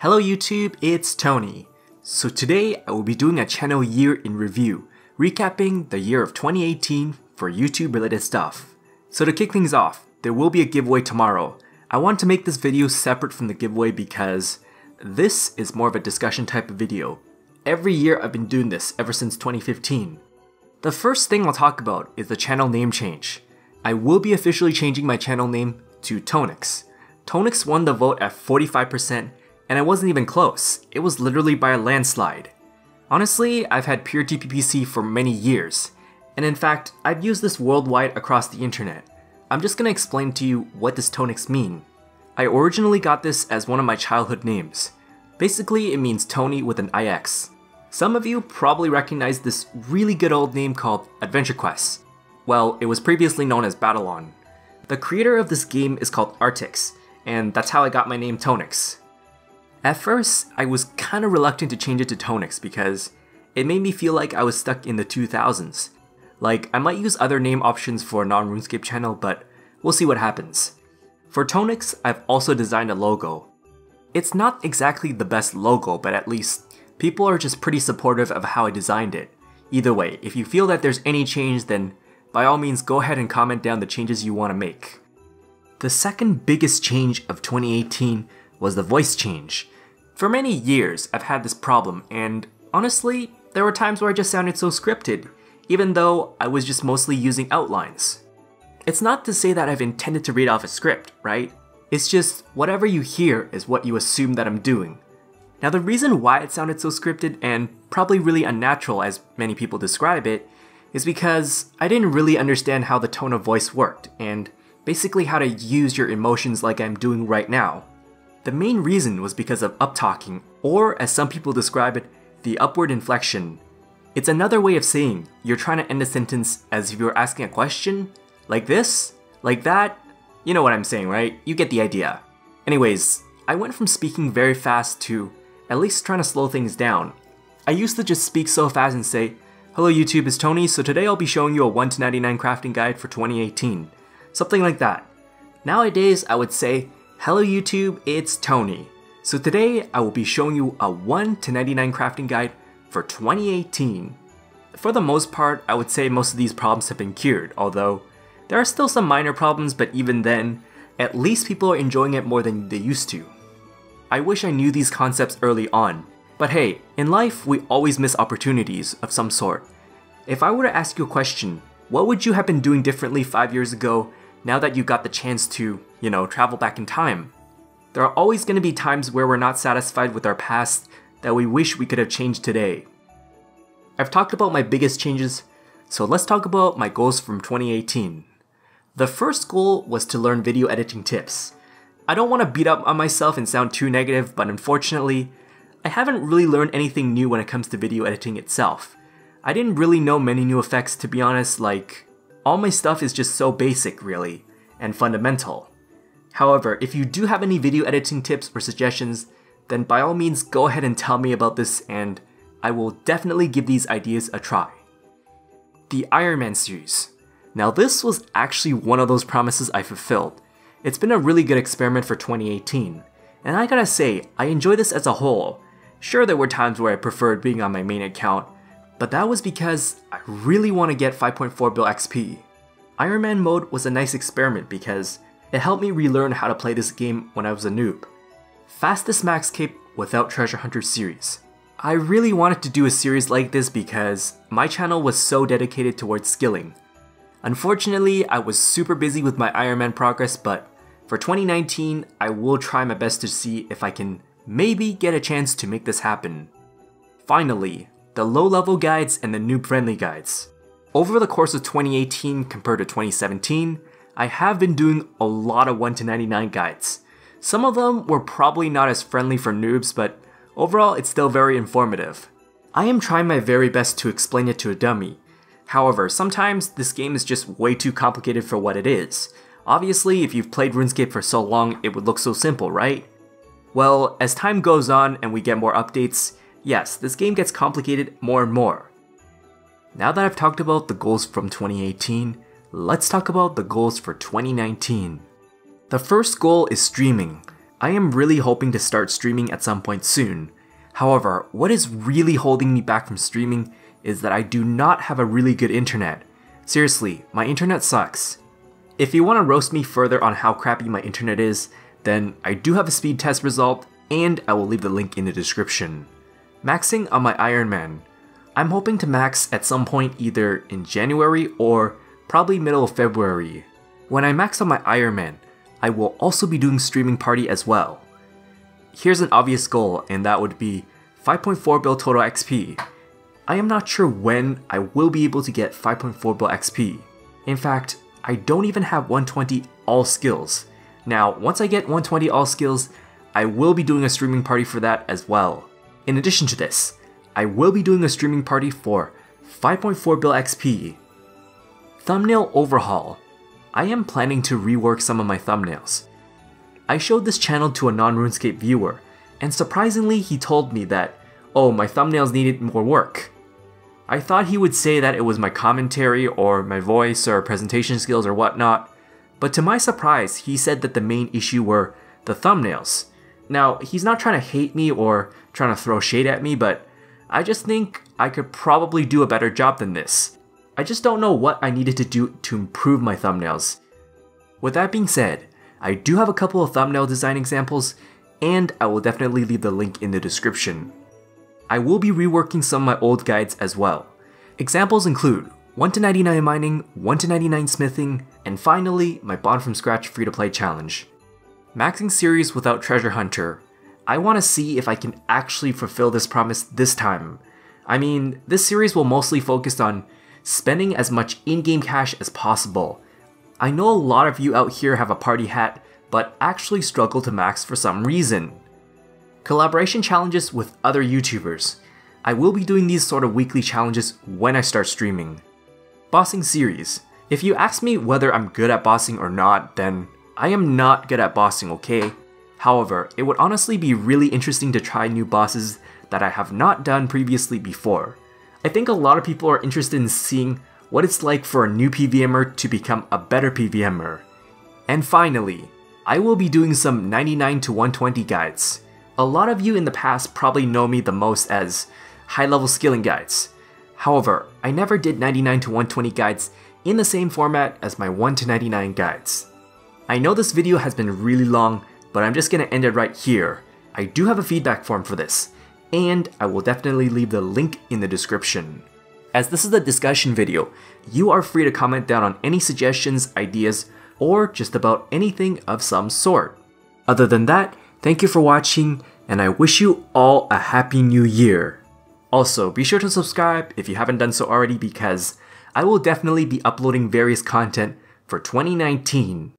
Hello YouTube, it's Tony. So today I will be doing a channel year in review, recapping the year of 2018 for YouTube related stuff. So to kick things off, there will be a giveaway tomorrow. I want to make this video separate from the giveaway because this is more of a discussion type of video. Every year I've been doing this ever since 2015. The first thing I'll talk about is the channel name change. I will be officially changing my channel name to Tonix. Tonix won the vote at 45%, and I wasn't even close. It was literally by a landslide. Honestly, I've had pure TPPC for many years, and in fact, I've used this worldwide across the internet. I'm just gonna explain to you what does Tonix mean. I originally got this as one of my childhood names. Basically, it means Tony with an IX. Some of you probably recognize this really good old name called Adventure Quest. Well, it was previously known as Battlon. The creator of this game is called Artix, and that's how I got my name Tonix. At first, I was kinda reluctant to change it to Tonix because it made me feel like I was stuck in the 2000s. Like, I might use other name options for a non-Runescape channel, but we'll see what happens. For Tonix, I've also designed a logo. It's not exactly the best logo, but at least people are just pretty supportive of how I designed it. Either way, if you feel that there's any change, then by all means go ahead and comment down the changes you want to make. The second biggest change of 2018 was the voice change. For many years, I've had this problem, and honestly, there were times where I just sounded so scripted, even though I was just mostly using outlines. It's not to say that I've intended to read off a script, right? It's just whatever you hear is what you assume that I'm doing. Now the reason why it sounded so scripted and probably really unnatural as many people describe it is because I didn't really understand how the tone of voice worked and basically how to use your emotions like I'm doing right now. The main reason was because of uptalking, or as some people describe it, the upward inflection. It's another way of saying you're trying to end a sentence as if you were asking a question, like this, like that. You know what I'm saying, right? You get the idea. Anyways, I went from speaking very fast to at least trying to slow things down. I used to just speak so fast and say, "Hello YouTube, it's Tony, so today I'll be showing you a 1 to 99 crafting guide for 2018. Something like that. Nowadays, I would say, "Hello YouTube, it's Tony. So today I will be showing you a 1 to 99 crafting guide for 2018. For the most part, I would say most of these problems have been cured, although there are still some minor problems, but even then, at least people are enjoying it more than they used to. I wish I knew these concepts early on, but hey, in life we always miss opportunities of some sort. If I were to ask you a question, what would you have been doing differently 5 years ago now that you got the chance to, travel back in time? There are always going to be times where we're not satisfied with our past that we wish we could have changed today. I've talked about my biggest changes, so let's talk about my goals from 2018. The first goal was to learn video editing tips. I don't want to beat up on myself and sound too negative, but unfortunately, I haven't really learned anything new when it comes to video editing itself. I didn't really know many new effects, to be honest. Like, all my stuff is just so basic really, and fundamental. However, if you do have any video editing tips or suggestions, then by all means go ahead and tell me about this and I will definitely give these ideas a try. The Iron Man series. Now this was actually one of those promises I fulfilled. It's been a really good experiment for 2018, and I gotta say, I enjoy this as a whole. Sure, there were times where I preferred being on my main account, but that was because I really want to get 5.4 bill XP. Iron Man mode was a nice experiment because it helped me relearn how to play this game when I was a noob. Fastest max cape without treasure hunter series. I really wanted to do a series like this because my channel was so dedicated towards skilling. Unfortunately, I was super busy with my Iron Man progress, but for 2019, I will try my best to see if I can maybe get a chance to make this happen. Finally, the low-level guides and the noob-friendly guides. Over the course of 2018 compared to 2017, I have been doing a lot of 1 to 99 guides. Some of them were probably not as friendly for noobs, but overall it's still very informative. I am trying my very best to explain it to a dummy. However, sometimes this game is just way too complicated for what it is. Obviously, if you've played Runescape for so long, it would look so simple, right? Well, as time goes on and we get more updates, yes, this game gets complicated more and more. Now that I've talked about the goals from 2018, let's talk about the goals for 2019. The first goal is streaming. I am really hoping to start streaming at some point soon. However, what is really holding me back from streaming is that I do not have a really good internet. Seriously, my internet sucks. If you want to roast me further on how crappy my internet is, then I do have a speed test result, and I will leave the link in the description. Maxing on my Iron Man. I'm hoping to max at some point either in January or probably middle of February. When I max on my Iron Man, I will also be doing streaming party as well. Here's an obvious goal, and that would be 5.4 bill total XP. I am not sure when I will be able to get 5.4 bill XP. In fact, I don't even have 120 all skills. Now, once I get 120 all skills, I will be doing a streaming party for that as well. In addition to this, I will be doing a streaming party for 5.4 bill XP. Thumbnail overhaul. I am planning to rework some of my thumbnails. I showed this channel to a non-Runescape viewer, and surprisingly he told me that, oh, my thumbnails needed more work. I thought he would say that it was my commentary or my voice or presentation skills or whatnot, but to my surprise he said that the main issue were the thumbnails. Now, he's not trying to hate me or trying to throw shade at me, but I just think I could probably do a better job than this. I just don't know what I needed to do to improve my thumbnails. With that being said, I do have a couple of thumbnail design examples, and I will definitely leave the link in the description. I will be reworking some of my old guides as well. Examples include 1 to 99 mining, 1 to 99 smithing, and finally my Bond from Scratch free-to-play challenge. Maxing series without treasure hunter. I want to see if I can actually fulfill this promise this time. I mean, this series will mostly focus on spending as much in-game cash as possible. I know a lot of you out here have a party hat, but actually struggle to max for some reason. Collaboration challenges with other YouTubers. I will be doing these sort of weekly challenges when I start streaming. Bossing series. If you ask me whether I'm good at bossing or not, then I am not good at bossing, okay? However, it would honestly be really interesting to try new bosses that I have not done previously before. I think a lot of people are interested in seeing what it's like for a new PVMer to become a better PVMer. And finally, I will be doing some 99 to 120 guides. A lot of you in the past probably know me the most as high-level skilling guides. However, I never did 99 to 120 guides in the same format as my 1 to 99 guides. I know this video has been really long, but I'm just gonna end it right here. I do have a feedback form for this, and I will definitely leave the link in the description. As this is a discussion video, you are free to comment down on any suggestions, ideas, or just about anything of some sort. Other than that, thank you for watching, and I wish you all a happy new year. Also, be sure to subscribe if you haven't done so already because I will definitely be uploading various content for 2019.